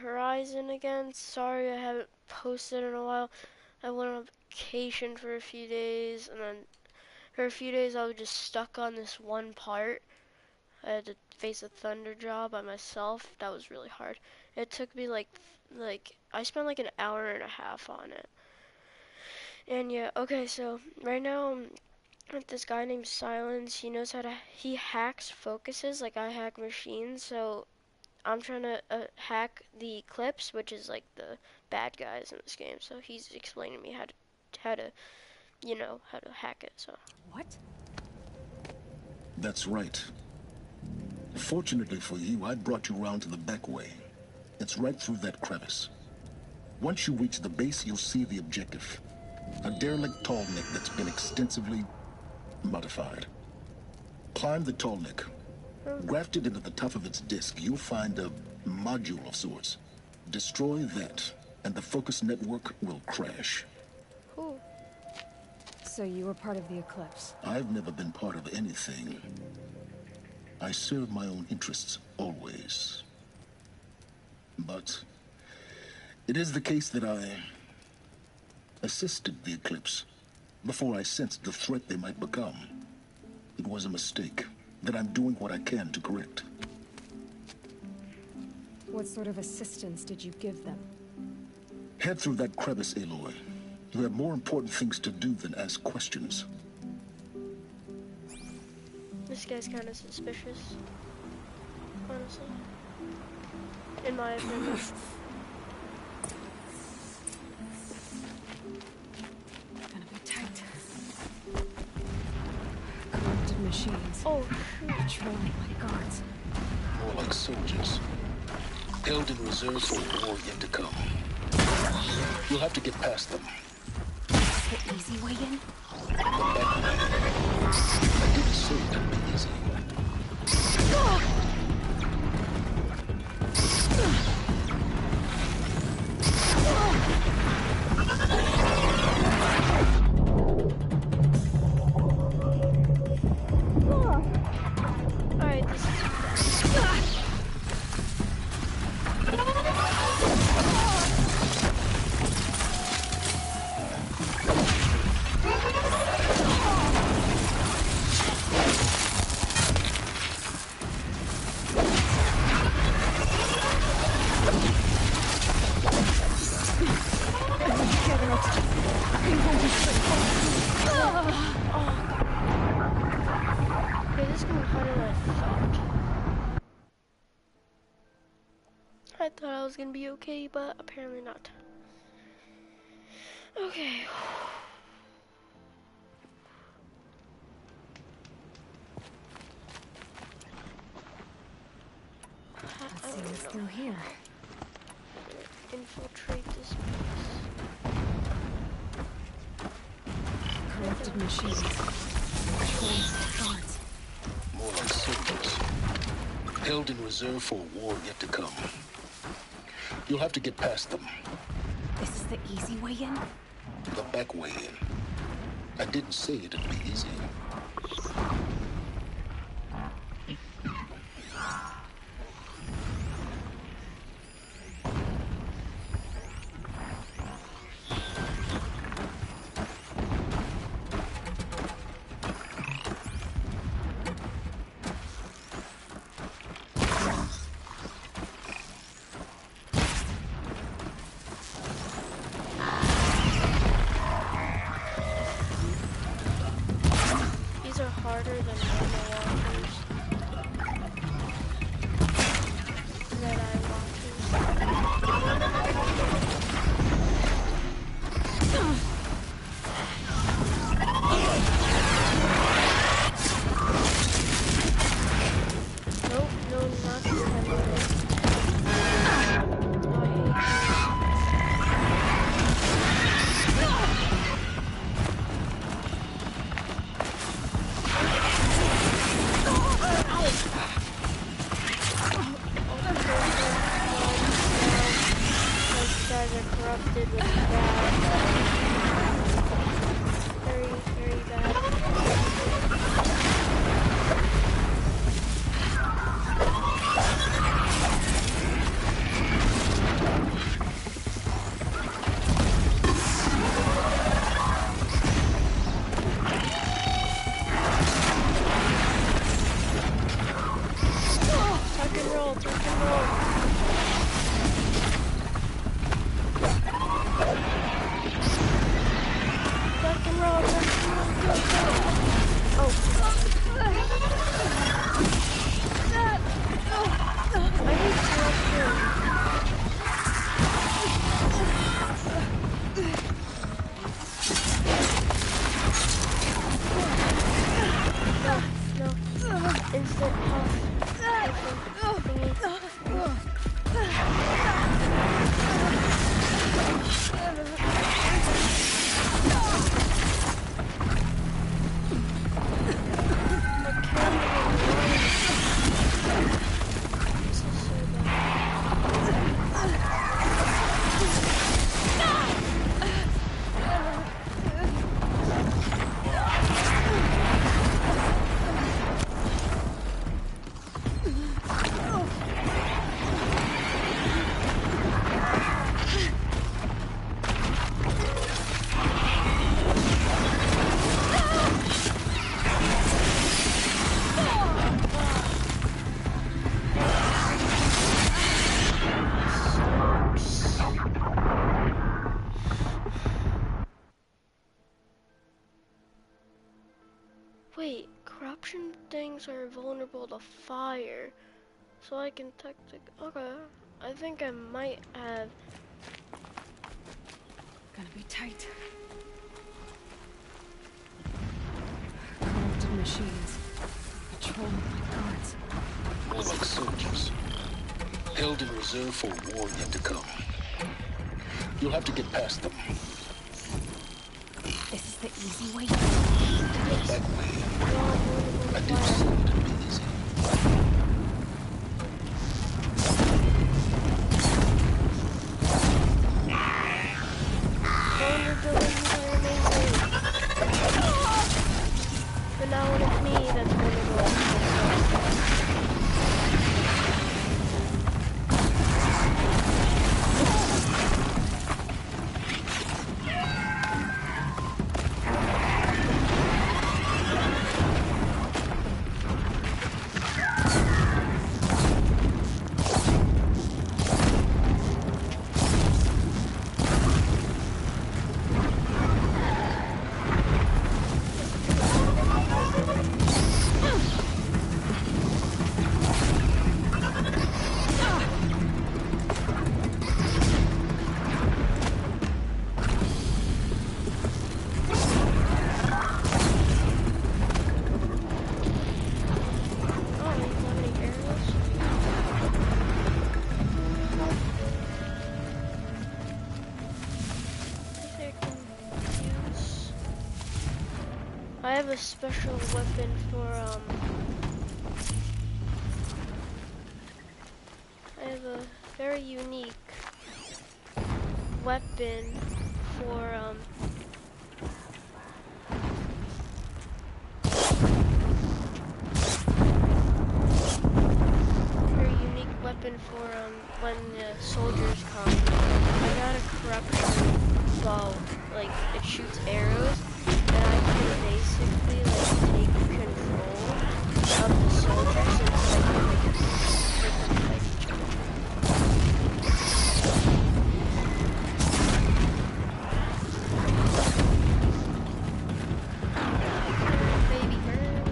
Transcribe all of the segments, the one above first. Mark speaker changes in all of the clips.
Speaker 1: Horizon again. Sorry I haven't posted in a while. I went on vacation for a few days, and then for a few days I was just stuck on this one part. I had to face a thunder job by myself. That was really hard. It took me like I spent like an hour and a half on it. And yeah, okay, so right now I'm with this guy named Silence. He hacks focuses like I hack machines, so I'm trying to hack the Eclipse, which is like the bad guys in this game. So he's explaining to me how to hack it. So
Speaker 2: What?
Speaker 3: That's right. Fortunately for you, I brought you around to the back way. It's right through that crevice. Once you reach the base, you'll see the objective. A derelict tallneck that's been extensively modified. Climb the tallneck. Grafted into the top of its disk, you'll find a module of sorts. Destroy that, and the focus network will crash.
Speaker 1: cool.
Speaker 2: So you were part of the Eclipse?
Speaker 3: I've never been part of anything. I serve my own interests, always. But it is the case that I assisted the Eclipse before I sensed the threat they might become. It was a mistake that I'm doing what I can to correct.
Speaker 2: What sort of assistance did you give them?
Speaker 3: Head through that crevice, Aloy. You have more important things to do than ask questions.
Speaker 1: This guy's kind of suspicious, honestly, in my opinion.
Speaker 2: Gonna be tight. Corrupted machines.
Speaker 1: Oh,
Speaker 2: Patrolling like guards.
Speaker 3: More like soldiers. Held in reserve for a war yet to come. You'll have to get past them.
Speaker 2: The easy way in?
Speaker 3: I didn't say it'd be easy.
Speaker 1: alright, this is... Okay, this is going harder than I thought. I thought I was going to be okay, but apparently not. Okay.
Speaker 2: Let's see what's through here.
Speaker 1: Infiltrate this place.
Speaker 2: Corrupted machines. Patrolling like guards.
Speaker 3: More like soldiers. Held in reserve for a war yet to come. You'll have to get past them.
Speaker 2: This is the easy way in?
Speaker 3: The back way in. I didn't say it'd be easy.
Speaker 1: These are harder than normal walkers. Red eye walkers. Nope, no, not this time. Oh, I hate those guys are corrupted with bad. Very, very bad. Wait, corruption things are vulnerable to fire. So I can okay. I think I might have.
Speaker 2: Gonna be tight. Corrupted machines. Patrol by guards.
Speaker 3: More like soldiers. Held in reserve for a war yet to come. You'll have to get past them.
Speaker 2: This is the easy way.
Speaker 3: That way. I did say it'd be easy.
Speaker 1: Vulnerabilities are amazing. But now when it's me that's vulnerable. I have a special weapon for, I have a very unique weapon for, when the soldiers come. I got a corruption bow, like, it shoots arrows, and I can basically, like, take control of the soldiers and, like, make them fight each other. Baby bird.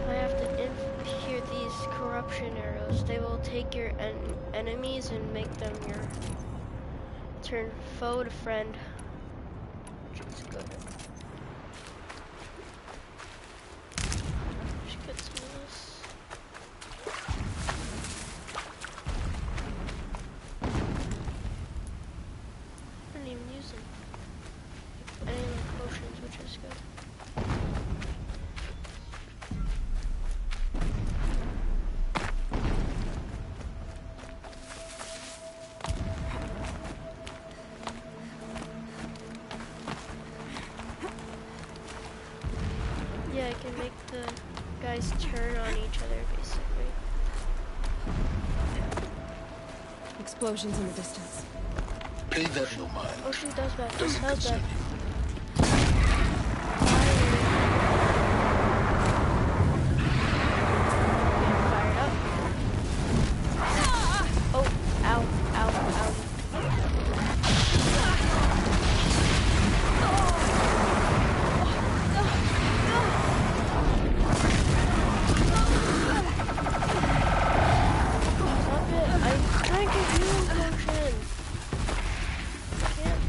Speaker 1: I have to infuse these corruption arrows. They will take your enemies and make them your turn foe to friend, which is good. Just get some of this. I didn't even use them. Any of my potions, which is good. Yeah, I can make the guys turn on each other, basically.
Speaker 2: Explosions in the distance.
Speaker 3: Pay that no mind.
Speaker 1: Oh, she does that.
Speaker 3: Doesn't
Speaker 1: How's
Speaker 3: concern
Speaker 1: that?
Speaker 3: you.
Speaker 1: Fired up. Oh, ow, ow, ow. Stop it. I'm trying to give you a potion. I can't.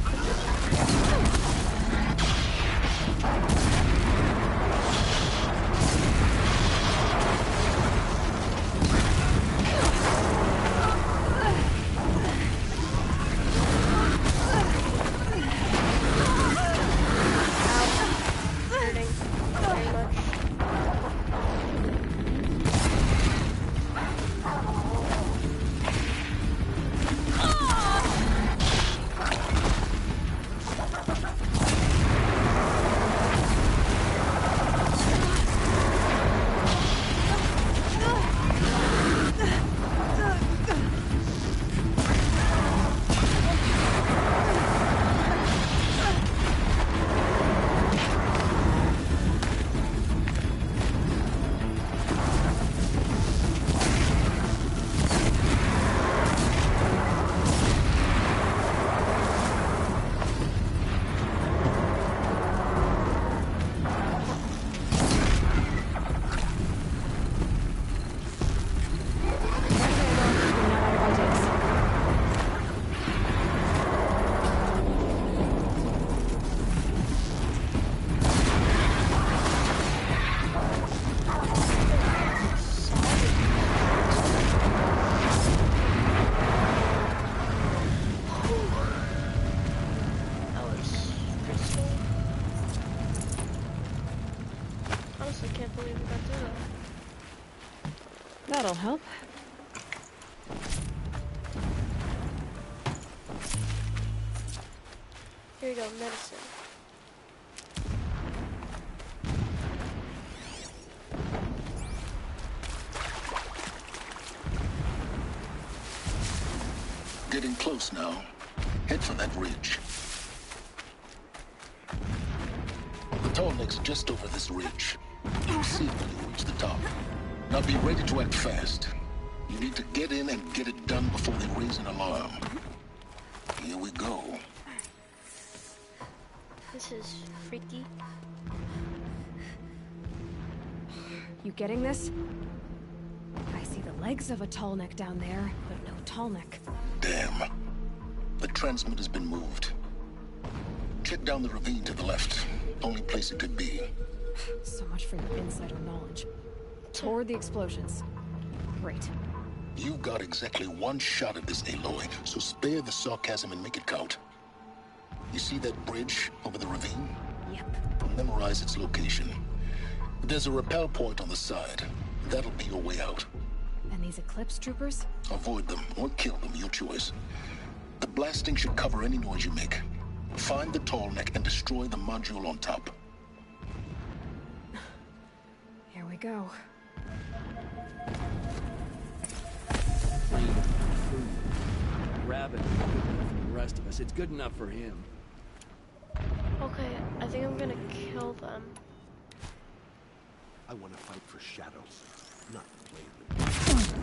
Speaker 2: That'll help.
Speaker 1: Here you go, medicine.
Speaker 3: Getting close now. Head for that ridge. The tall neck's just over this ridge. You'll see it when you reach the top. Now be ready to act fast. You need to get in and get it done before they raise an alarm. Here we go.
Speaker 1: This is freaky.
Speaker 2: You getting this? I see the legs of a tall neck down there, but no tall neck.
Speaker 3: Damn. The transmitter's been moved. Check down the ravine to the left. Only place it could be.
Speaker 2: So much for your insider knowledge. Toward the explosions. Great.
Speaker 3: You got exactly one shot at this, Aloy, so spare the sarcasm and make it count. You see that bridge over the ravine?
Speaker 2: Yep.
Speaker 3: Memorize its location. There's a rappel point on the side. That'll be your way out.
Speaker 2: And these Eclipse troopers?
Speaker 3: Avoid them or kill them, your choice. The blasting should cover any noise you make. Find the tall neck and destroy the module on top.
Speaker 2: Here we go.
Speaker 4: Clean food. Rabbit is good enough for the rest of us. It's good enough for him.
Speaker 1: Okay, I think I'm gonna kill them.
Speaker 5: I want to fight for shadows, not play with them.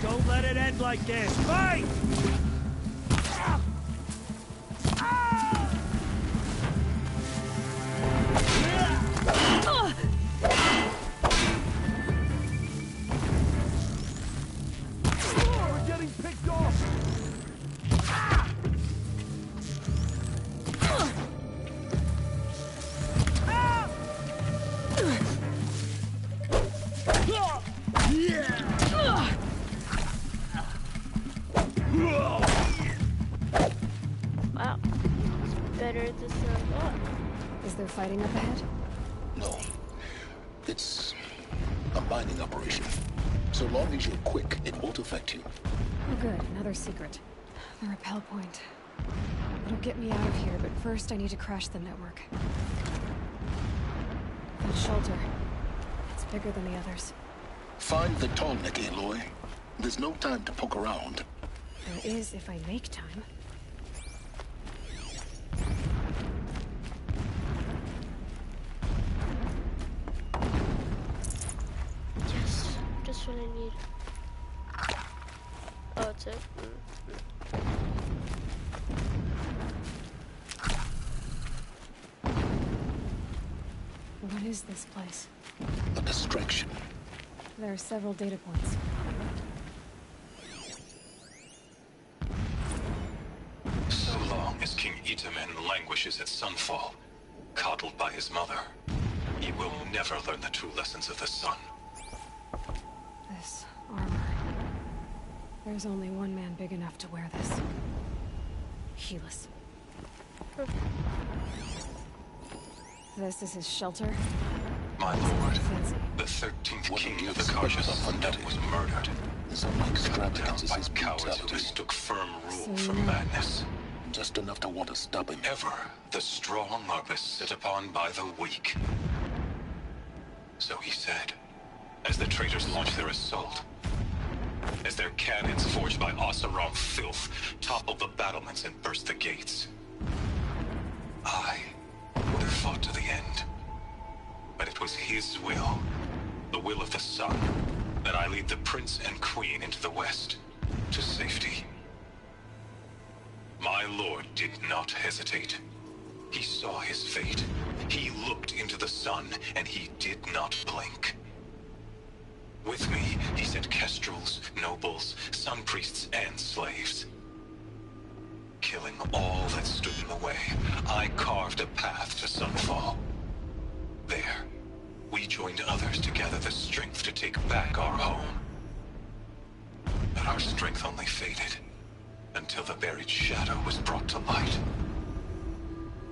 Speaker 4: Don't let it end like this. Fight!
Speaker 5: We're getting picked off!
Speaker 1: Wow. It's better this than I thought.
Speaker 2: Is there fighting up ahead?
Speaker 3: No. It's a mining operation. So long as you're quick, it won't affect you.
Speaker 2: Oh good, another secret. The rappel point. It'll get me out of here, but first I need to crash the network. That shelter. It's bigger than the others.
Speaker 3: Find the tall neck, Aloy. There's no time to poke around.
Speaker 2: There is if I make time.
Speaker 1: Yes, just what I need. Oh, that's it.
Speaker 2: What is this place?
Speaker 3: A distraction.
Speaker 2: There are several data points.
Speaker 6: So long as King Itamen languishes at Sunfall, coddled by his mother, he will never learn the true lessons of the sun.
Speaker 2: This armor. There's only one man big enough to wear this. Helis. This is his shelter?
Speaker 6: My lord,
Speaker 2: Fancy.
Speaker 6: the 13th
Speaker 3: What
Speaker 6: king
Speaker 3: do you
Speaker 6: of the
Speaker 3: expect
Speaker 6: Karja
Speaker 3: of a
Speaker 6: Sundet was murdered,
Speaker 3: Some
Speaker 6: cut down
Speaker 3: extravagance is
Speaker 6: by
Speaker 3: his
Speaker 6: cowards who
Speaker 3: brutality.
Speaker 6: mistook firm rule
Speaker 2: So
Speaker 6: for
Speaker 2: you-
Speaker 6: madness.
Speaker 3: Just enough to want to stop him.
Speaker 6: Ever the strong are beset upon by the weak. So he said, as the traitors launched their assault, as their cannons forged by Oseram filth toppled the battlements and burst the gates. I would have fought to the end. But it was his will, the will of the sun, that I lead the prince and queen into the west, to safety. My lord did not hesitate. He saw his fate. He looked into the sun, and he did not blink. With me, he sent kestrels, nobles, sun priests, and slaves. Killing all that stood in the way, I carved a path to Sunfall. There, we joined others to gather the strength to take back our home. But our strength only faded, until the buried shadow was brought to light.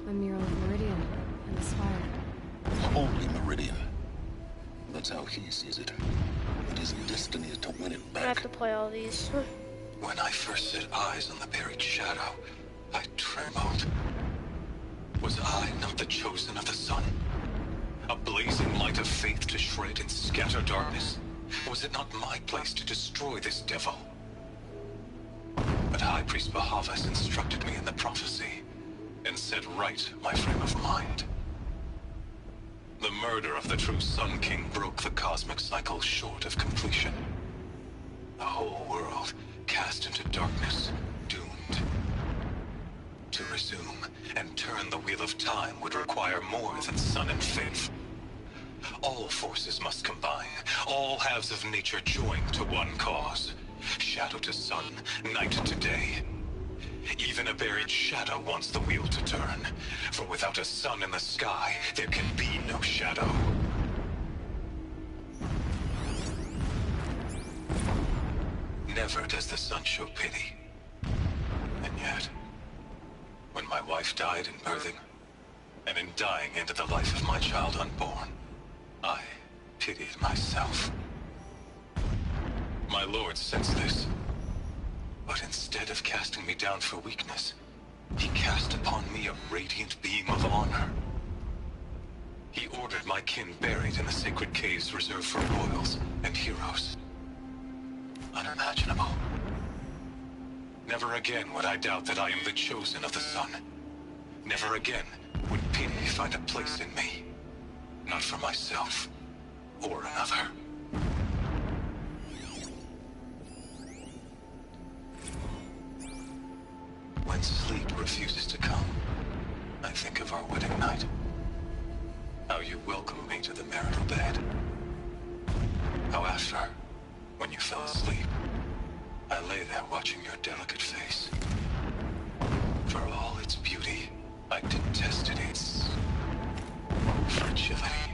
Speaker 2: A mural of Meridian and the spire.
Speaker 3: only Meridian. That's how he sees it. But his destiny is to win it
Speaker 1: I have
Speaker 3: back.
Speaker 1: to play all these.
Speaker 6: When I first set eyes on the buried shadow, I trembled. Was I not the chosen of the sun? A blazing light of faith to shred and scatter darkness? Was it not my place to destroy this devil? But High Priest Bahavas instructed me in the prophecy, and set right my frame of mind. The murder of the true Sun King broke the cosmic cycle short of completion. The whole world cast into darkness, doomed. To resume and turn the wheel of time would require more than sun and faith. All forces must combine, all halves of nature join to one cause. Shadow to sun, night to day. Even a buried shadow wants the wheel to turn, for without a sun in the sky, there can be no shadow. Never does the sun show pity. And yet, when my wife died in birthing, and in dying into the life of my child unborn, I pitied myself. My lord sensed this, but instead of casting me down for weakness, he cast upon me a radiant beam of honor. He ordered my kin buried in the sacred caves reserved for royals and heroes. Unimaginable. Never again would I doubt that I am the chosen of the sun. Never again would pity find a place in me. Not for myself, or another. When sleep refuses to come, I think of our wedding night. How you welcomed me to the marital bed. How after, when you fell asleep, I lay there watching your delicate face. For all its beauty, I detested its fragility.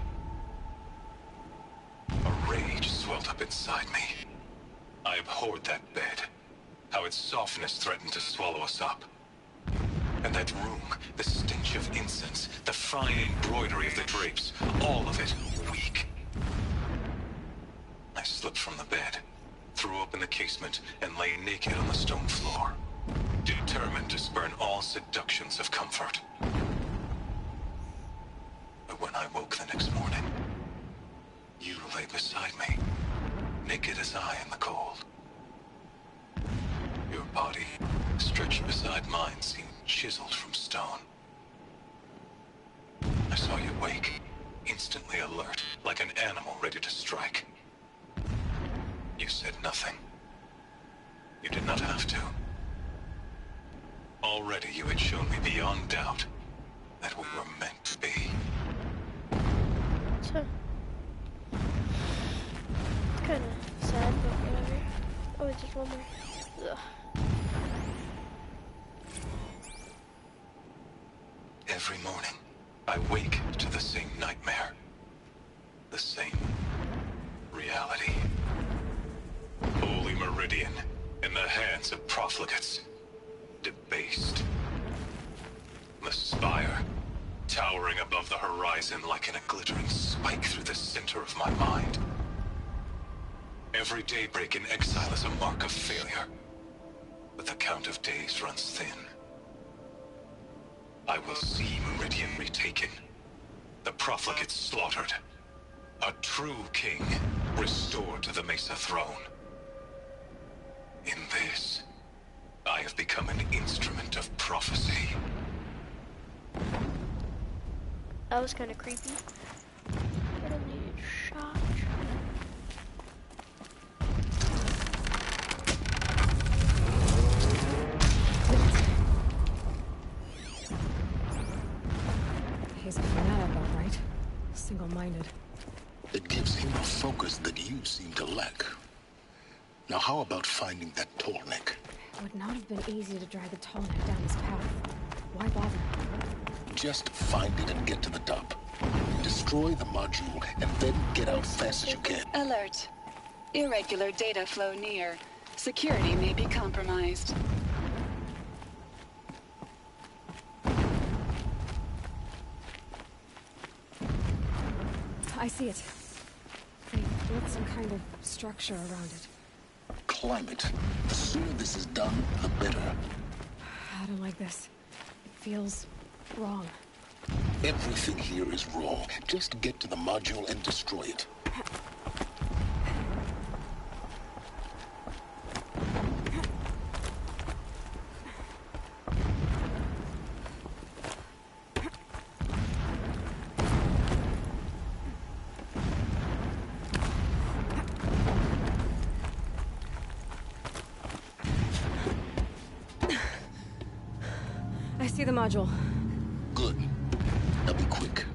Speaker 6: A rage swelled up inside me. I abhorred that bed. How its softness threatened to swallow us up. And that room, the stench of incense, the fine embroidery of the drapes, all of it weak. I slipped from the bed, threw open the casement, and lay naked on the stone floor, determined to spurn all seductions of comfort. But when I woke the next morning, you lay beside me, naked as I in the cold. Your body, stretched beside mine, seemed chiseled from stone. I saw you wake, instantly alert, like an animal ready to strike. You said nothing. You did not have to. Already you had shown me beyond doubt that we were meant to be.
Speaker 1: So, kind of sad, but whatever. Oh, wait, there's one more. Ugh.
Speaker 6: Every morning, I wake to the same nightmare. The same reality. Holy Meridian, in the hands of profligates. Debased. The spire, towering above the horizon like a glittering spike through the center of my mind. Every daybreak in exile is a mark of failure, but the count of days runs thin. I will see Meridian retaken, the profligates slaughtered, a true king restored to the Mesa throne. In this, I have become an instrument of prophecy.
Speaker 1: That was kind of creepy. I don't need shot.
Speaker 2: He's a fanatic, all right. Single-minded.
Speaker 3: It gives him a focus that you seem to lack. Now how about finding that Tallneck?
Speaker 2: It would not have been easy to drag the Tallneck down his path. Why bother?
Speaker 3: Just find it and get to the top. Destroy the module, and then get out fast as you can.
Speaker 7: Alert. Irregular data flow near. Security may be compromised.
Speaker 2: I see it. They built some kind of structure around it.
Speaker 3: Climb it. The sooner this is done, the better.
Speaker 2: I don't like this. It feels wrong.
Speaker 3: Everything here is wrong. Just get to the module and destroy it.
Speaker 2: I see the module.
Speaker 3: Good. Now be quick.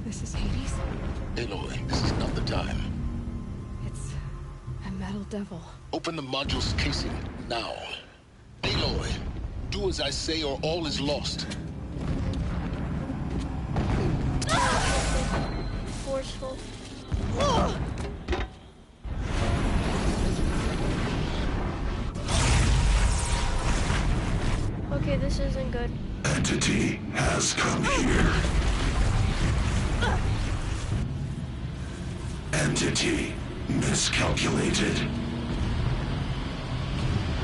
Speaker 2: This is Hades?
Speaker 3: Aloy, this is not the time.
Speaker 2: It's a metal devil.
Speaker 3: Open the module's casing, now. Aloy, do as I say or all is lost.
Speaker 1: Forceful. Okay, this isn't good.
Speaker 8: Entity has come here. Entity miscalculated.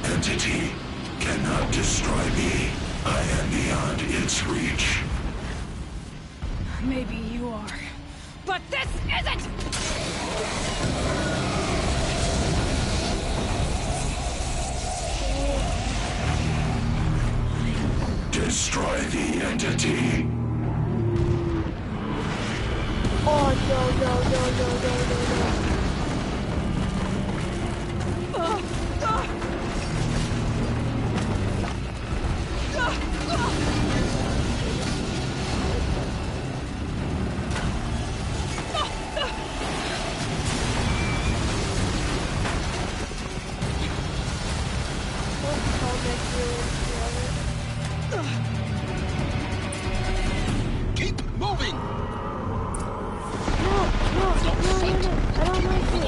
Speaker 8: Entity cannot destroy me. I am beyond its reach.
Speaker 2: Maybe you are. But this isn't!
Speaker 8: Destroy the entity.
Speaker 1: Oh, no.
Speaker 3: Keep moving!
Speaker 1: No, I don't like you. I don't like you.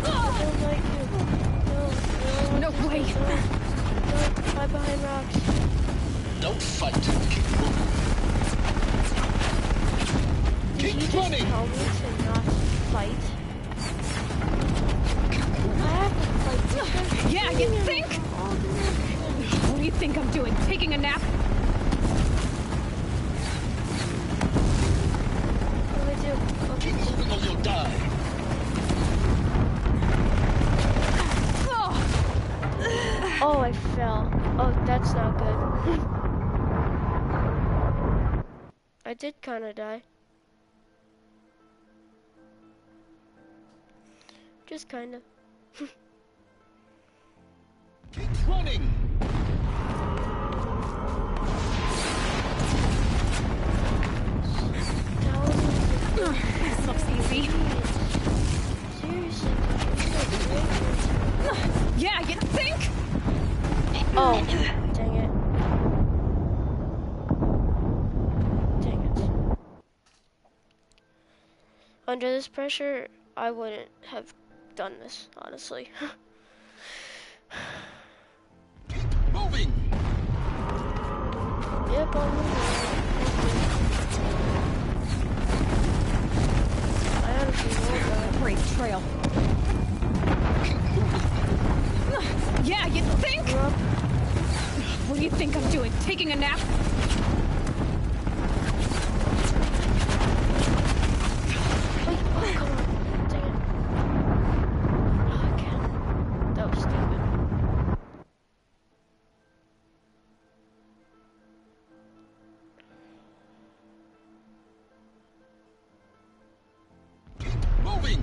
Speaker 1: I don't like you.
Speaker 2: No way!
Speaker 1: No, hide behind rocks.
Speaker 3: Don't fight. Keep moving.
Speaker 1: Did you
Speaker 3: Keep
Speaker 1: just
Speaker 3: running!
Speaker 1: tell me to not fight? I have to fight.
Speaker 2: Yeah, you think? What do you think I'm doing? Taking a nap?
Speaker 1: What do I do? Okay.
Speaker 3: Keep moving or you'll die.
Speaker 1: Oh, I fell. Oh, that's not good. I did kind of die. Just kind of.
Speaker 3: Keep running!
Speaker 2: This looks easy.
Speaker 1: Seriously.
Speaker 2: Yeah, you think?
Speaker 1: Oh, dang it. Under this pressure, I wouldn't have done this, honestly.
Speaker 3: Keep moving!
Speaker 1: Yep, I'm moving. I honestly won't die.
Speaker 2: Great trail.
Speaker 3: Keep moving.
Speaker 2: Yeah, you think?
Speaker 1: You're up.
Speaker 2: What do you think I'm doing? Taking a nap?
Speaker 1: Wait, oh, come on. Dang it. Oh, again. That was stupid.
Speaker 3: Keep moving!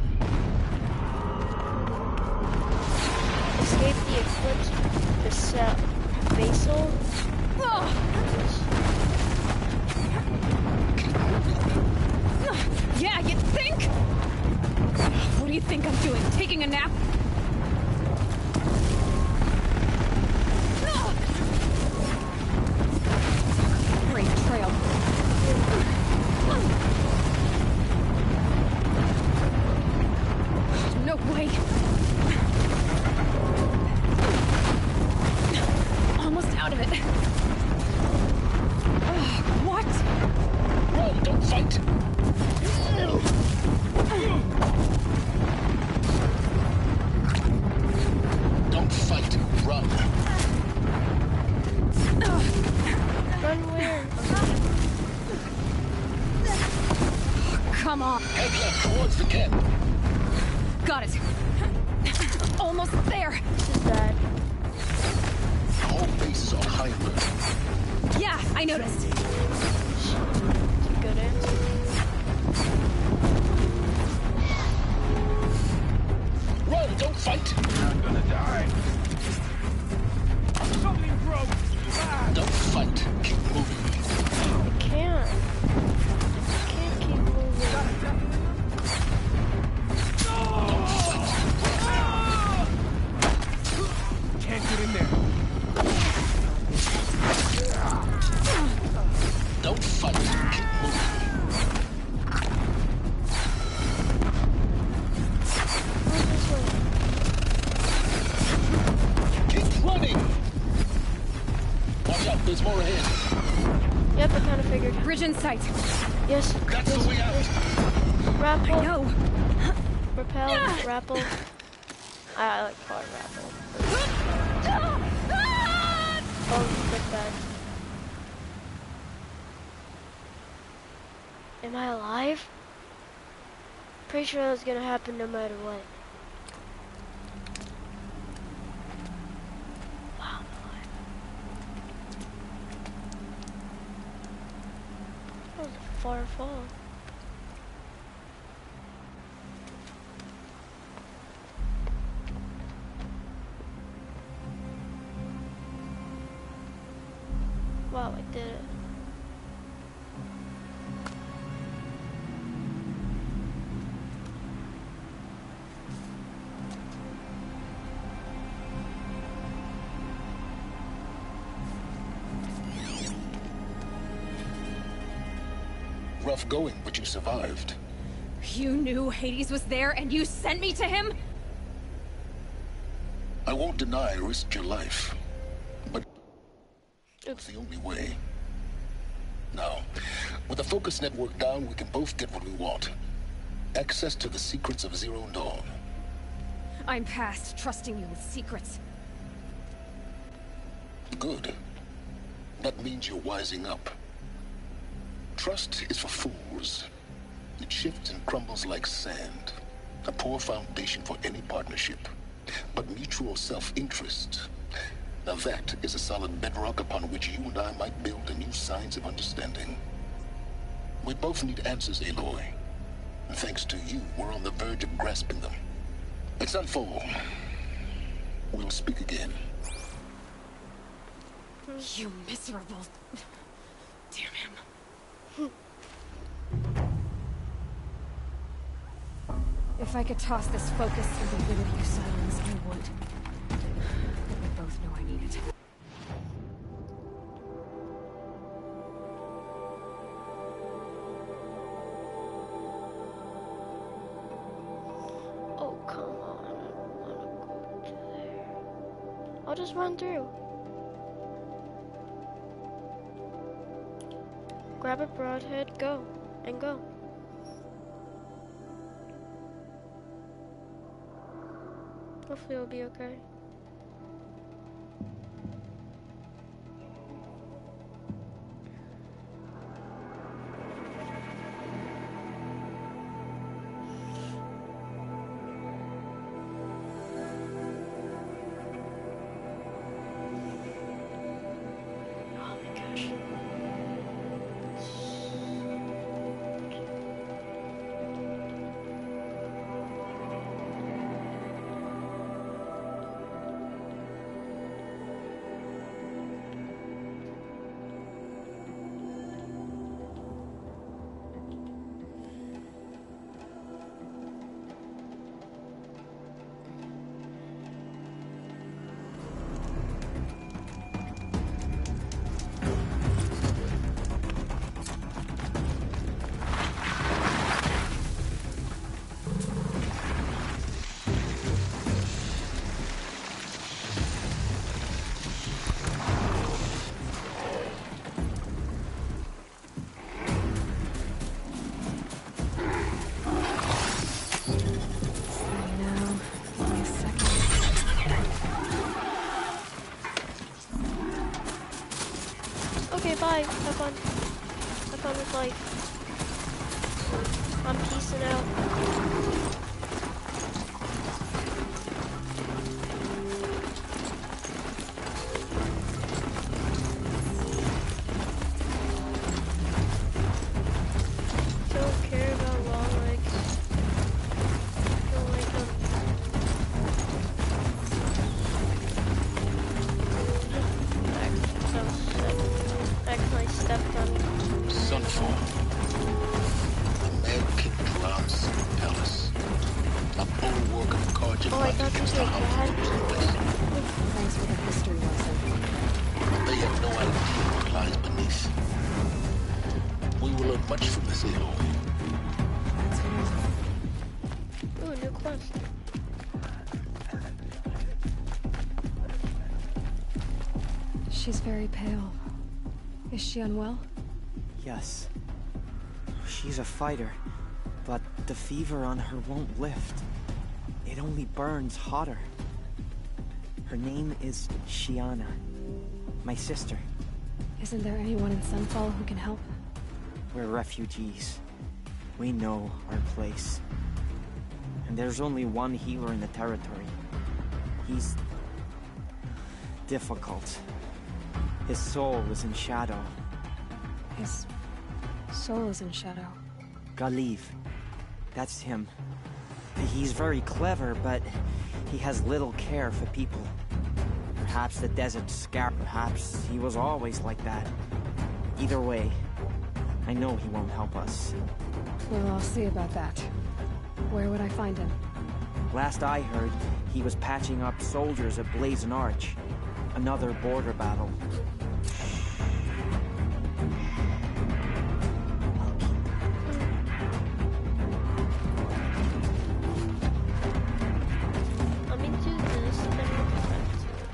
Speaker 1: Escape the eclipse, basal.
Speaker 2: Yeah, you think? What do you think I'm doing? Taking a nap? Great trail. No way. come on.
Speaker 3: Head left towards the camp.
Speaker 2: Got it. Almost there.
Speaker 1: This is bad.
Speaker 3: The whole base is on high alert.
Speaker 2: Yeah, I noticed.
Speaker 1: Good answer.
Speaker 3: Run, don't fight.
Speaker 5: Not gonna die. Something broke.
Speaker 3: Don't fight. Keep moving.
Speaker 1: I can't. I can't keep moving.
Speaker 3: Don't fight.
Speaker 5: Can't get in there.
Speaker 3: Don't fight. Keep moving.
Speaker 1: Go this way.
Speaker 3: Keep running. Watch out, there's more ahead.
Speaker 1: Yep, I kind of figured.
Speaker 2: Bridge in sight.
Speaker 1: Yes.
Speaker 3: That's
Speaker 1: yes,
Speaker 3: the way out.
Speaker 1: yes. Rappel.
Speaker 2: No.
Speaker 1: Rappel. Rappel. I like hard rappel. Oh, quick bad. Am I alive? Pretty sure that's gonna happen no matter what. Wow, I'm alive. That was a far fall. Wow, I did it.
Speaker 3: Rough going, but you survived.
Speaker 2: You knew Hades was there and you sent me to him?
Speaker 3: I won't deny I risked your life, but
Speaker 1: Oops.
Speaker 3: it's the only way. Now, with the focus network down, we can both get what we want. Access to the secrets of Zero Dawn.
Speaker 2: I'm past trusting you with secrets.
Speaker 3: Good. That means you're wising up. Trust is for fools. It shifts and crumbles like sand. A poor foundation for any partnership. But mutual self-interest, now that is a solid bedrock upon which you and I might build a new science of understanding. We both need answers, Aloy. And thanks to you, we're on the verge of grasping them. Let's unfold. We'll speak again.
Speaker 2: You miserable... Damn him. If I could toss this focus and be rid of you, Silence, I would. But we both know I need it.
Speaker 1: Oh, come on. I don't want to go to there. I'll just run through. Grab a broadhead, go. And go. Hopefully it'll be okay. Oh my gosh. Okay, bye. Have fun. Have fun with life. I'm peacing out. Don't care about long legs. Don't like them. Actually stepped on.
Speaker 3: Sunfall. The Mad King drowns in the palace. A bulwark of Carja
Speaker 1: Oh, I thought you said dad.
Speaker 2: Thanks for the history lesson.
Speaker 3: They have no idea what lies beneath. We will learn much from this, Aloy.
Speaker 2: That's amazing.
Speaker 1: Ooh, new quest.
Speaker 2: She's very pale. Is she unwell?
Speaker 9: Yes. She's a fighter, but the fever on her won't lift. It only burns hotter. Her name is Shiana, my sister.
Speaker 2: Isn't there anyone in Sunfall who can help?
Speaker 9: We're refugees. We know our place. And there's only one healer in the territory. He's difficult. His soul is in shadow.
Speaker 2: His soul is in shadow.
Speaker 9: Galiv. That's him. He's very clever, but he has little care for people. Perhaps the desert's scarred. Perhaps he was always like that. Either way, I know he won't help us.
Speaker 2: Well, I'll see about that. Where would I find him?
Speaker 9: Last I heard, he was patching up soldiers at Blazon Arch. Another border battle.
Speaker 1: Let me do this and then we'll get back to it.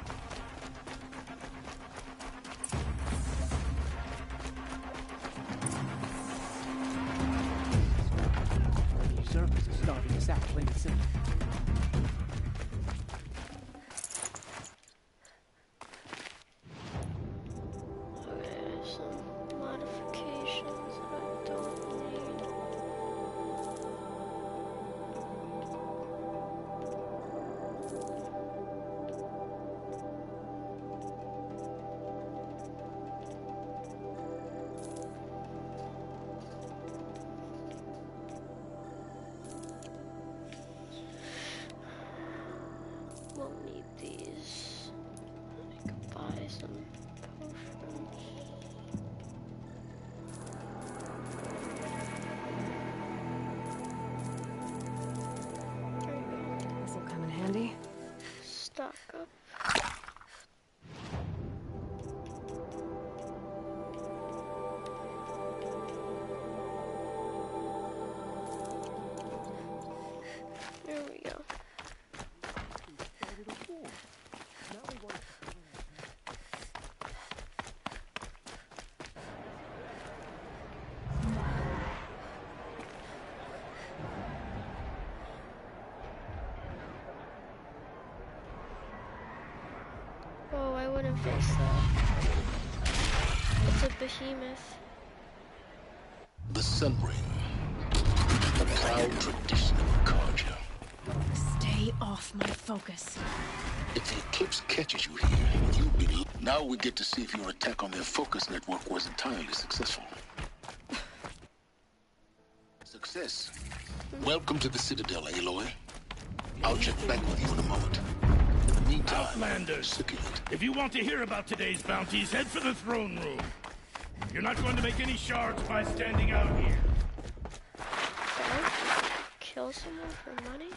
Speaker 5: Usurpers are starving us out plain and simple.
Speaker 1: Okay, some modifications that I don't need. Won't need these. I could buy some potions. There you go.
Speaker 2: This will come in handy.
Speaker 1: Stock up. There we go. Oh, I wouldn't face that. It's a behemoth.
Speaker 3: The Sun Ring. A proud tradition of Carja.
Speaker 2: Stay off my focus.
Speaker 3: If the Eclipse catches you here, you'll be... Now we get to see if your attack on their focus network was entirely successful. Success. Welcome to the Citadel, Aloy. I'll check back with you in a moment. In the meantime,
Speaker 8: Outlanders,
Speaker 3: circulate.
Speaker 8: if you want to hear about today's bounties, head for the throne room. You're not going to make any shards by standing out here.
Speaker 1: Can I kill someone for money?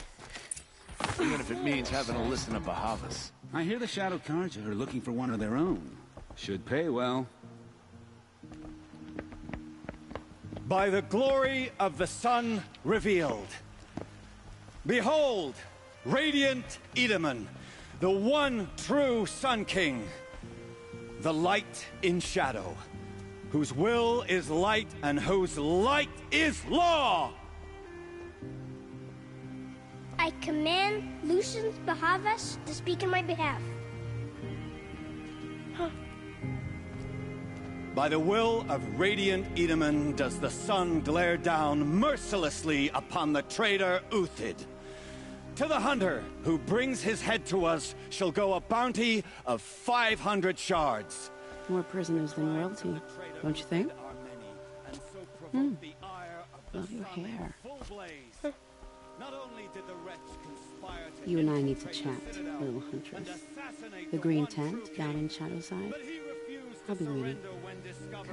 Speaker 5: Even if it means having to listen to Bahavas.
Speaker 10: I hear the Shadow Carja are looking for one of their own. Should pay well.
Speaker 11: By the glory of the sun revealed. Behold, radiant Edaman, the one true Sun King. The light in shadow, whose will is light and whose light is law!
Speaker 12: I command Lucius Bahavas to speak in my behalf.
Speaker 11: By the will of Radiant Edaman does the sun glare down mercilessly upon the traitor Uthid. To the hunter who brings his head to us shall go a bounty of 500 shards.
Speaker 13: More prisoners than royalty, don't you think? Love your hair. You and I need to chat, little huntress. The green tent down in Shadowside. I'll be waiting.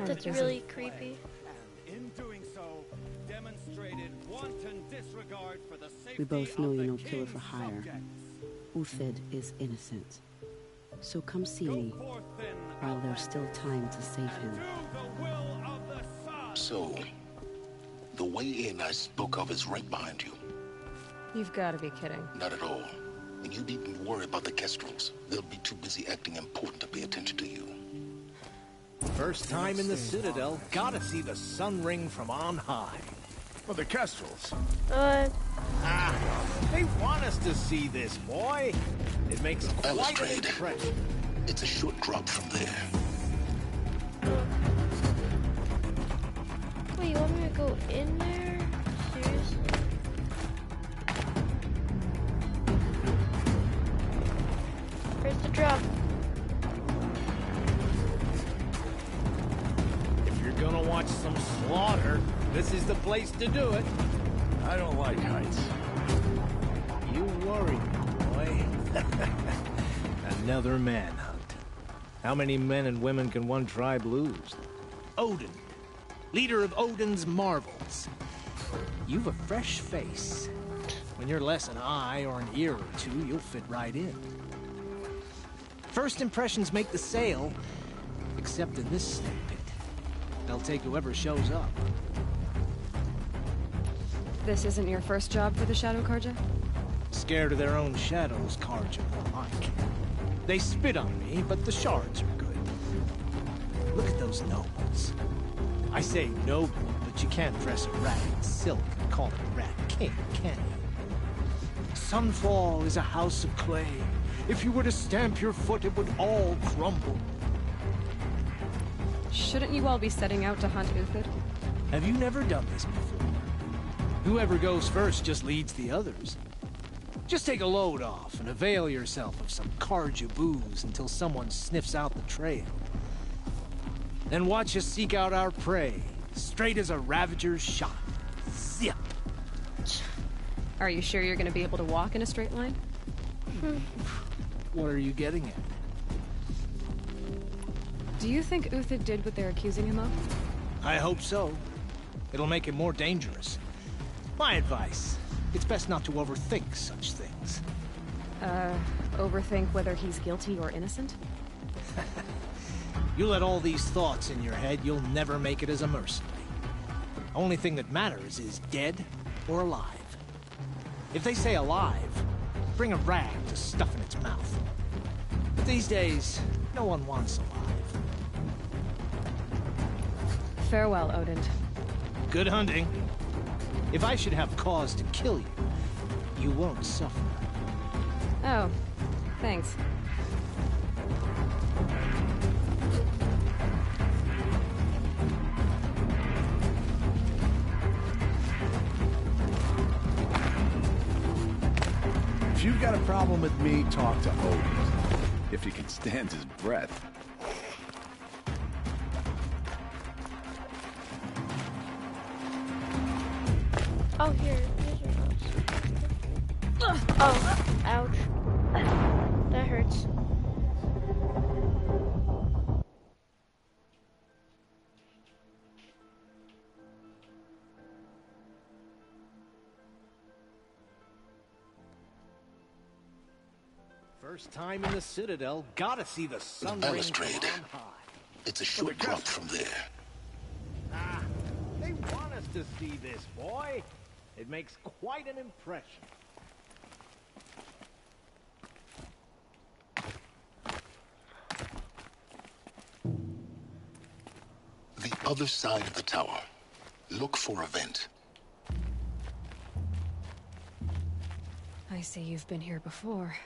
Speaker 1: That's really creepy.
Speaker 13: We both know you're no killer for hire. Uthid is innocent. So come see me while there's still time to save him.
Speaker 3: So, the way in I spoke of is right behind you.
Speaker 2: You've got to be kidding.
Speaker 3: Not at all. And you needn't worry about the Kestrels. They'll be too busy acting important to pay attention to you.
Speaker 5: First time in the Citadel, gotta see the sun ring from on high.
Speaker 8: Well, the Kestrels.
Speaker 5: They want us to see this, boy. It makes quite an impression.
Speaker 3: It's a short drop from there.
Speaker 1: Wait, you want me to go in there? Seriously? Where's the drop?
Speaker 5: If you're gonna watch some slaughter, this is the place to do it.
Speaker 8: I don't like heights.
Speaker 5: You worry me, boy. Another manhunt. How many men and women can one tribe lose? Odin, leader of Odin's marvels. You've a fresh face. When you're less an eye or an ear or two, you'll fit right in. First impressions make the sale, except in this snake pit. They'll take whoever shows up.
Speaker 2: This isn't your first job for the Shadow Carja?
Speaker 5: Scared of their own shadows, Carja more like. They spit on me, but the shards are good. Look at those nobles. I say noble, but you can't dress a rat in silk and call it a rat king, can you? Sunfall is a house of clay. If you were to stamp your foot, it would all crumble.
Speaker 2: Shouldn't you all be setting out to hunt Uthid?
Speaker 5: Have you never done this before? Whoever goes first just leads the others. Just take a load off and avail yourself of some Carja booze until someone sniffs out the trail. Then watch us seek out our prey, straight as a Ravager's shot. Zip!
Speaker 2: Are you sure you're going to be able to walk in a straight line?
Speaker 5: What are you getting at?
Speaker 2: Do you think Uthid did what they're accusing him of?
Speaker 5: I hope so. It'll make him more dangerous. My advice, it's best not to overthink such things.
Speaker 2: Overthink whether he's guilty or innocent?
Speaker 5: You let all these thoughts in your head, you'll never make it as a mercenary. Only thing that matters is dead or alive. If they say alive, bring a rag to stuff in its mouth. But these days, no one wants alive.
Speaker 2: Farewell, Odin.
Speaker 5: Good hunting. If I should have cause to kill you, you won't suffer.
Speaker 2: Oh, thanks.
Speaker 10: If you've got a problem with me, talk to Odin. If he can stand his breath.
Speaker 1: Oh, here. Oh, ouch. That hurts.
Speaker 5: First time in the Citadel, gotta see the sun ring from on high.
Speaker 3: It's a short drop from there.
Speaker 5: They want us to see this, boy. It makes quite an impression.
Speaker 3: The other side of the tower. Look for a vent.
Speaker 2: I see you've been here before.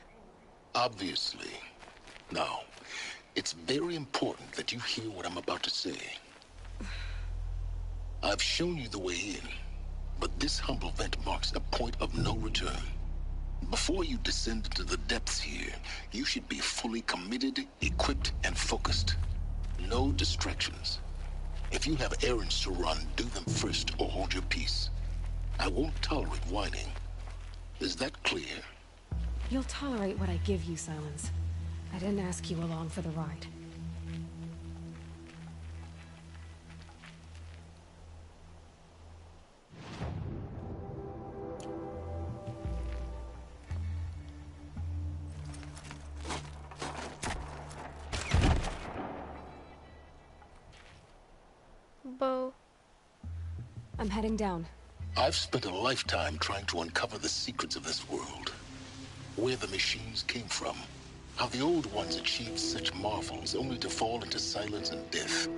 Speaker 3: Obviously. Now, It's very important that you hear what I'm about to say. I've shown you the way in, but this humble vent marks a point of no return. Before you descend into the depths here, you should be fully committed, equipped, and focused. No distractions. If you have errands to run, do them first or hold your peace. I won't tolerate whining. Is that clear?
Speaker 2: You'll tolerate what I give you, Silence. I didn't ask you along for the ride.
Speaker 1: Bo.
Speaker 2: I'm heading down.
Speaker 3: I've spent a lifetime trying to uncover the secrets of this world. Where the machines came from. How the old ones achieved such marvels only to fall into silence and death.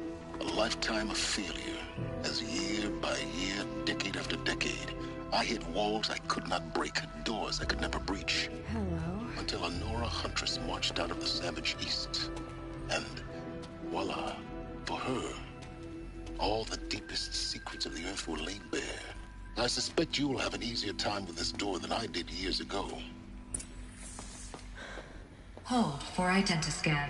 Speaker 3: A lifetime of failure, as year by year, decade after decade, I hit walls I could not break, doors I could never breach.
Speaker 2: Hello.
Speaker 3: Until a Nora huntress marched out of the savage east. And voila, for her, all the deepest secrets of the earth were laid bare. I suspect you will have an easier time with this door than I did years ago.
Speaker 14: Hold for identiscan.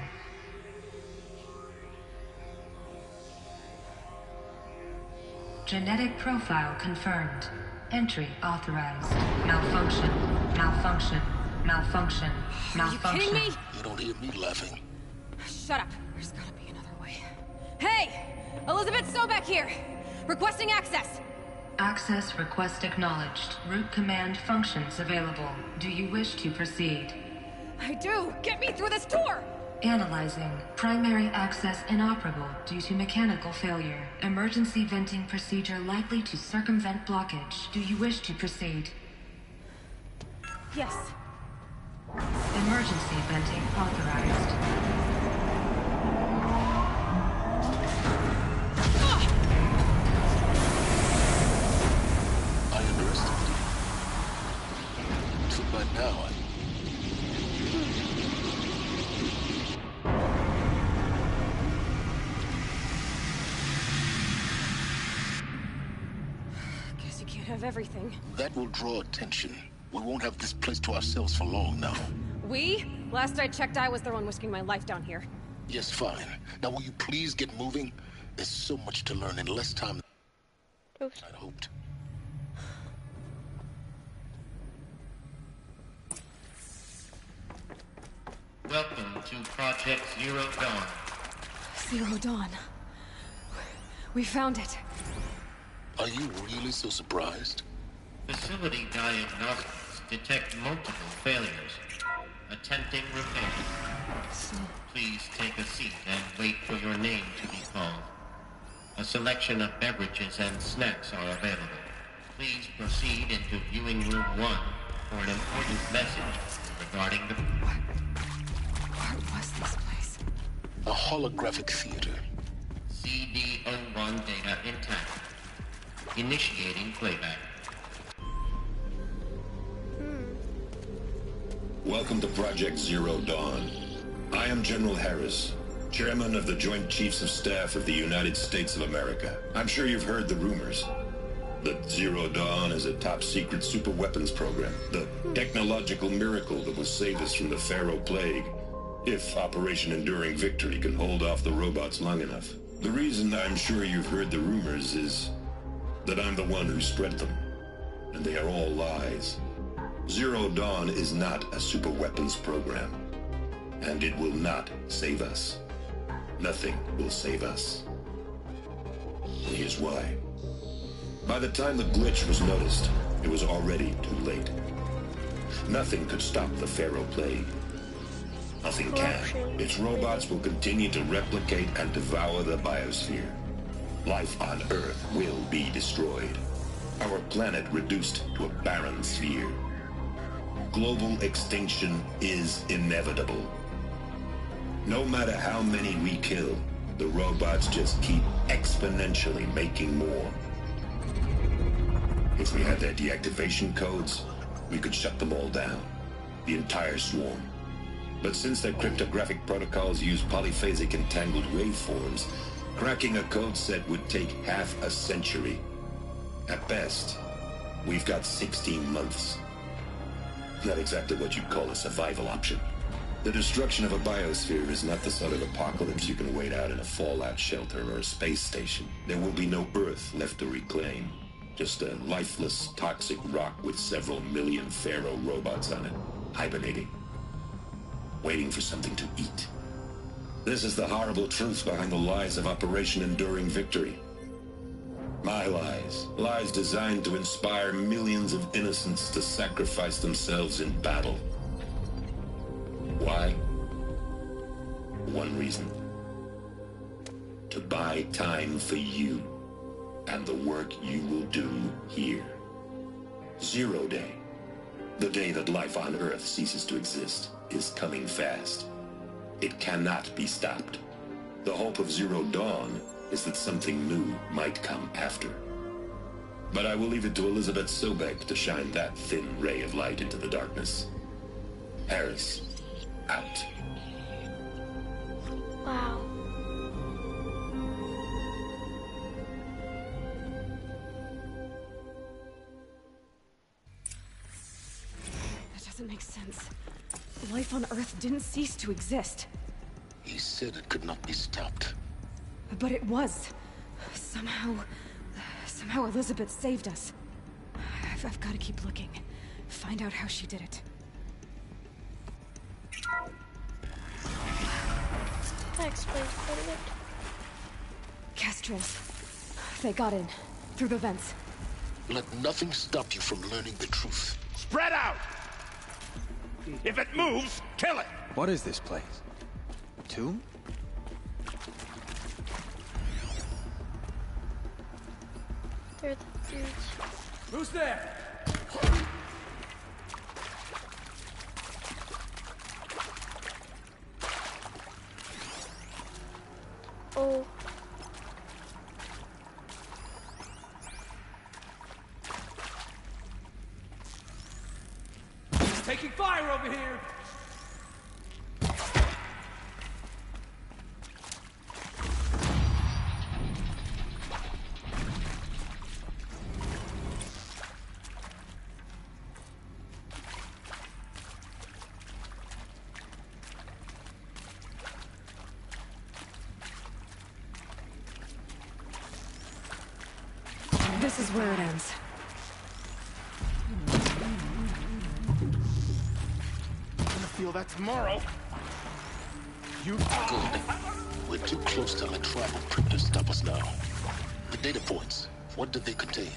Speaker 14: Genetic profile confirmed. Entry authorized. Malfunction. Malfunction. Malfunction. Malfunction.
Speaker 2: Are you kidding me?
Speaker 3: You don't hear me laughing.
Speaker 2: Shut up. There's gotta be another way. Hey! Elizabeth Sobek here! Requesting access!
Speaker 14: Access request acknowledged. Root command functions available. Do you wish to proceed?
Speaker 2: I do! Get me through this door!
Speaker 14: Analyzing. Primary access inoperable due to mechanical failure. Emergency venting procedure likely to circumvent blockage. Do you wish to proceed?
Speaker 2: Yes.
Speaker 14: Emergency venting authorized.
Speaker 3: By now,
Speaker 2: Guess you can't have everything.
Speaker 3: That will draw attention. We won't have this place to ourselves for long now.
Speaker 2: We? Last I checked, I was the one risking my life down here.
Speaker 3: Yes, fine. Now will you please get moving? There's so much to learn in less time than I'd hoped.
Speaker 15: Welcome to Project Zero Dawn.
Speaker 2: Zero Dawn. We found it.
Speaker 3: Are you really so surprised?
Speaker 15: Facility diagnostics detect multiple failures. Attempting repair. Please take a seat and wait for your name to be called. A selection of beverages and snacks are available. Please proceed into viewing room 1 for an important message regarding the...
Speaker 2: What was this place?
Speaker 3: A holographic theater.
Speaker 15: CD01 data intact. Initiating playback.
Speaker 16: Welcome to Project Zero Dawn. I am General Harris, Chairman of the Joint Chiefs of Staff of the United States of America. I'm sure you've heard the rumors that Zero Dawn is a top-secret superweapons program, the technological miracle that will save us from the Pharaoh Plague, if Operation Enduring Victory can hold off the robots long enough. The reason I'm sure you've heard the rumors is that I'm the one who spread them, and they are all lies. Zero Dawn is not a superweapons program, and it will not save us. Nothing will save us. And here's why. By the time the glitch was noticed, it was already too late. Nothing could stop the Pharaoh Plague. Nothing can. Its robots will continue to replicate and devour the biosphere. Life on Earth will be destroyed. Our planet reduced to a barren sphere. Global extinction is inevitable. No matter how many we kill, the robots just keep exponentially making more. If we had their deactivation codes, we could shut them all down. The entire swarm. But since their cryptographic protocols use polyphasic entangled waveforms, cracking a code set would take half a century. At best, we've got 16 months. Not exactly what you'd call a survival option. The destruction of a biosphere is not the sort of apocalypse you can wait out in a fallout shelter or a space station. There will be no Earth left to reclaim. Just a lifeless, toxic rock with several million Pharaoh robots on it, hibernating, waiting for something to eat. This is the horrible truth behind the lies of Operation Enduring Victory. My lies. Lies designed to inspire millions of innocents to sacrifice themselves in battle. Why? One reason. To buy time for you and the work you will do here. Zero Day, the day that life on Earth ceases to exist, is coming fast. It cannot be stopped. The hope of Zero Dawn is that something new might come after. But I will leave it to Elizabeth Sobek to shine that thin ray of light into the darkness. Harris, out.
Speaker 1: Wow.
Speaker 2: That doesn't make sense. Life on Earth didn't cease to exist.
Speaker 3: He said it could not be stopped.
Speaker 2: But it was. Somehow Elizabeth saved us. I've got to keep looking. Find out how she did it.
Speaker 1: That explains quite a bit.
Speaker 2: Kestrels. They got in. Through the vents.
Speaker 3: Let nothing stop you from learning the truth.
Speaker 8: Spread out! If it moves, kill it!
Speaker 5: What is this place? A tomb?
Speaker 1: They're the dudes.
Speaker 11: Who's there?
Speaker 1: Oh.
Speaker 11: It's taking fire over here!
Speaker 2: This is where it ends.
Speaker 8: I'm gonna feel that tomorrow. You...
Speaker 3: Good. We're too close to the tribal crypt to stop us now. The data points, what did they contain?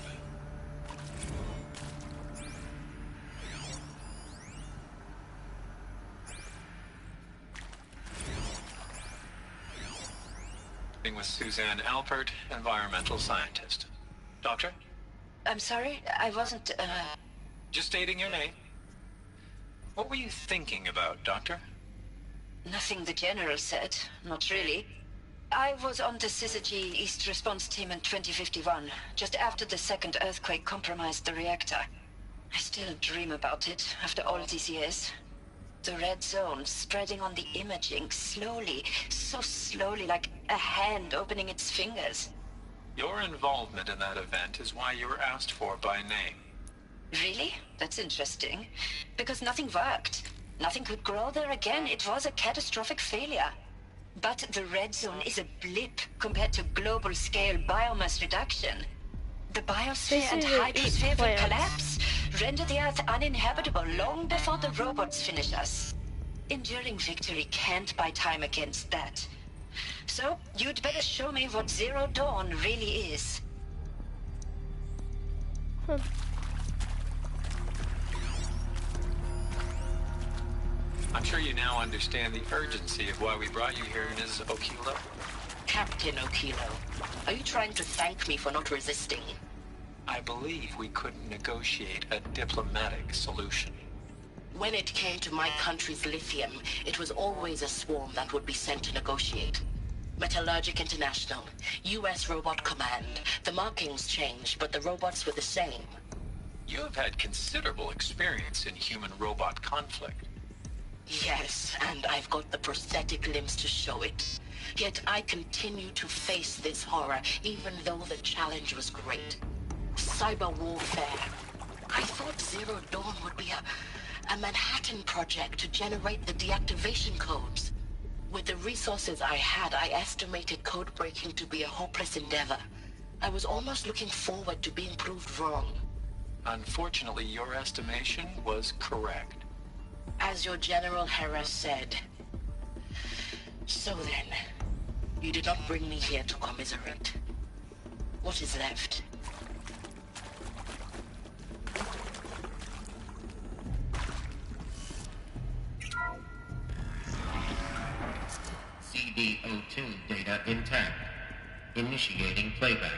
Speaker 6: With Suzanne Alpert, environmental scientist. Doctor?
Speaker 17: I'm sorry, I wasn't,
Speaker 6: Just stating your name. What were you thinking about, Doctor?
Speaker 17: Nothing the General said, not really. I was on the Syzygy East Response Team in 2051, just after the second earthquake compromised the reactor. I still dream about it, after all these years. The red zone spreading on the imaging, slowly, so slowly, like a hand opening its fingers.
Speaker 6: Your involvement in that event is why you were asked for by name.
Speaker 17: Really? That's interesting. Because nothing worked. Nothing could grow there again. It was a catastrophic failure. But the red zone is a blip compared to global-scale biomass reduction. The biosphere and hydrosphere will collapse, render the Earth uninhabitable long before the robots finish us. Enduring Victory can't buy time against that. So, you'd better show me what Zero Dawn really is.
Speaker 6: I'm sure you now understand the urgency of why we brought you here, Ms. Okilo.
Speaker 17: Captain Okilo, are you trying to thank me for not resisting?
Speaker 6: I believe we couldn't negotiate a diplomatic solution.
Speaker 17: When it came to my country's lithium, it was always a swarm that would be sent to negotiate. Metallurgic International, US Robot Command. The markings changed, but the robots were the same.
Speaker 6: You have had considerable experience in human-robot conflict.
Speaker 18: Yes, and I've got the prosthetic limbs to show it. Yet I continue to face this horror, even though the challenge was great. Cyber warfare. I thought Zero Dawn would be a Manhattan project to generate the deactivation codes. With the resources I had, I estimated code breaking to be a hopeless endeavor. I was almost looking forward to being proved wrong.
Speaker 6: Unfortunately, your estimation was correct.
Speaker 18: As your General Harris said. So then, you did not bring me here to commiserate. What is left?
Speaker 15: CD02 data intact. Initiating playback.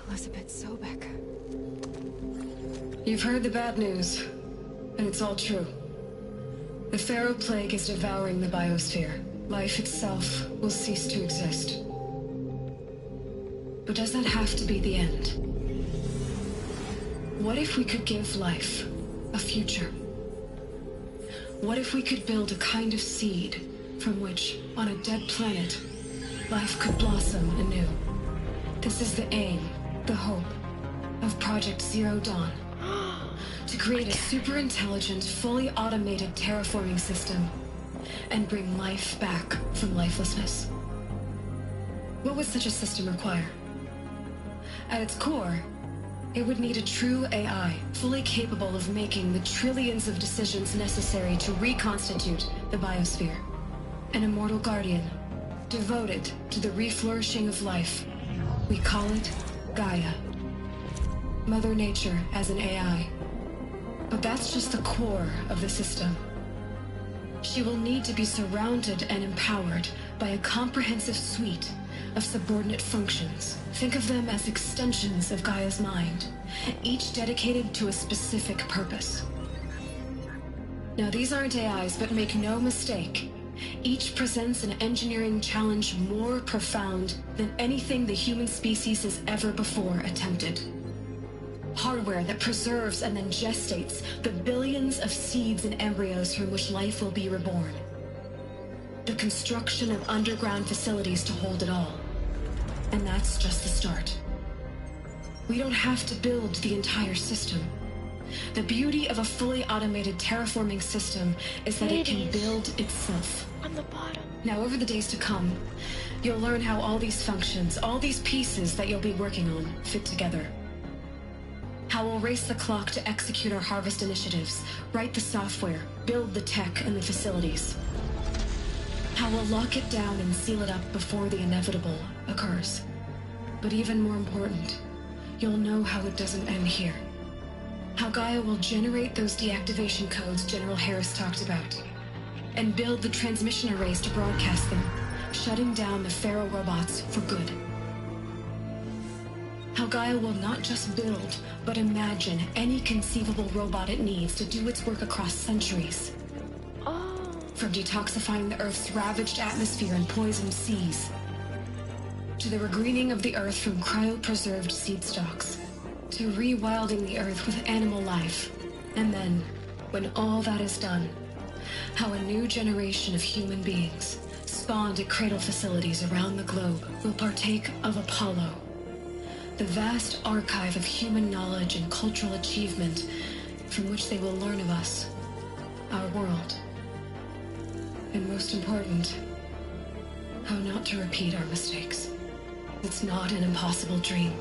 Speaker 2: Elizabeth Sobek.
Speaker 19: You've heard the bad news, and it's all true. The Pharaoh Plague is devouring the biosphere. Life itself will cease to exist. But does that have to be the end? What if we could give life a future? What if we could build a kind of seed from which, on a dead planet, life could blossom anew? This is the aim, the hope, of Project Zero Dawn. To create a super-intelligent, fully automated terraforming system and bring life back from lifelessness. What would such a system require? At its core, it would need a true AI, fully capable of making the trillions of decisions necessary to reconstitute the biosphere. An immortal guardian, devoted to the reflourishing of life. We call it Gaia. Mother Nature as an AI. But that's just the core of the system. She will need to be surrounded and empowered by a comprehensive suite of subordinate functions. Think of them as extensions of Gaia's mind, each dedicated to a specific purpose. Now, these aren't AIs, but make no mistake, each presents an engineering challenge more profound than anything the human species has ever before attempted. Hardware that preserves and then gestates the billions of seeds and embryos from which life will be reborn. The construction of underground facilities to hold it all. And that's just the start. We don't have to build the entire system. The beauty of a fully automated terraforming system is that it can build itself.
Speaker 1: On the bottom.
Speaker 19: Now, over the days to come, you'll learn how all these functions, all these pieces that you'll be working on, fit together. How we'll race the clock to execute our harvest initiatives, write the software, build the tech and the facilities. How we'll lock it down and seal it up before the inevitable occurs. But even more important, you'll know how it doesn't end here. How Gaia will generate those deactivation codes General Harris talked about, and build the transmission arrays to broadcast them, shutting down the Pharaoh robots for good. How Gaia will not just build, but imagine any conceivable robot it needs to do its work across centuries. From detoxifying the Earth's ravaged atmosphere and poisoned seas, to the regreening of the Earth from cryopreserved seed stalks, to rewilding the Earth with animal life. And then, when all that is done, how a new generation of human beings, spawned at cradle facilities around the globe, will partake of Apollo, the vast archive of human knowledge and cultural achievement from which they will learn of us, our world. And most important, how not to repeat our mistakes. It's not an impossible dream.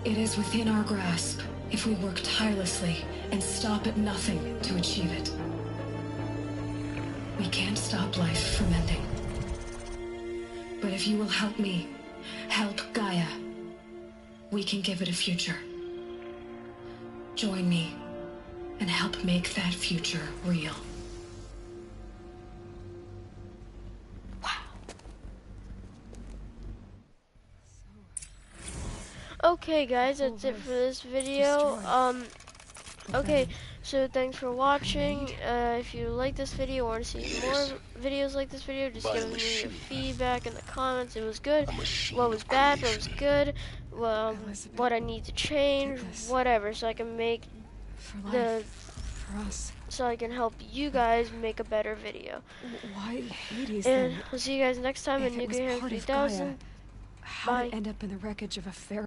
Speaker 19: It is within our grasp if we work tirelessly and stop at nothing to achieve it. We can't stop life from ending. But if you will help me, help Gaia, we can give it a future. Join me and help make that future real.
Speaker 1: Okay guys, that's it for this video. Okay, so thanks for watching. If you like this video or want to see more videos like this video, just give me your feedback in the comments. It was good, what was bad, what was good, what I need to change, whatever, so I can make the so I can help you guys make a better video.
Speaker 2: Why Hades
Speaker 1: And
Speaker 2: then?
Speaker 1: I'll see you guys next time in
Speaker 2: If it was
Speaker 1: Nuclear
Speaker 2: part of
Speaker 1: 3000.
Speaker 2: Gaia, how did it end up in the wreckage of a fair?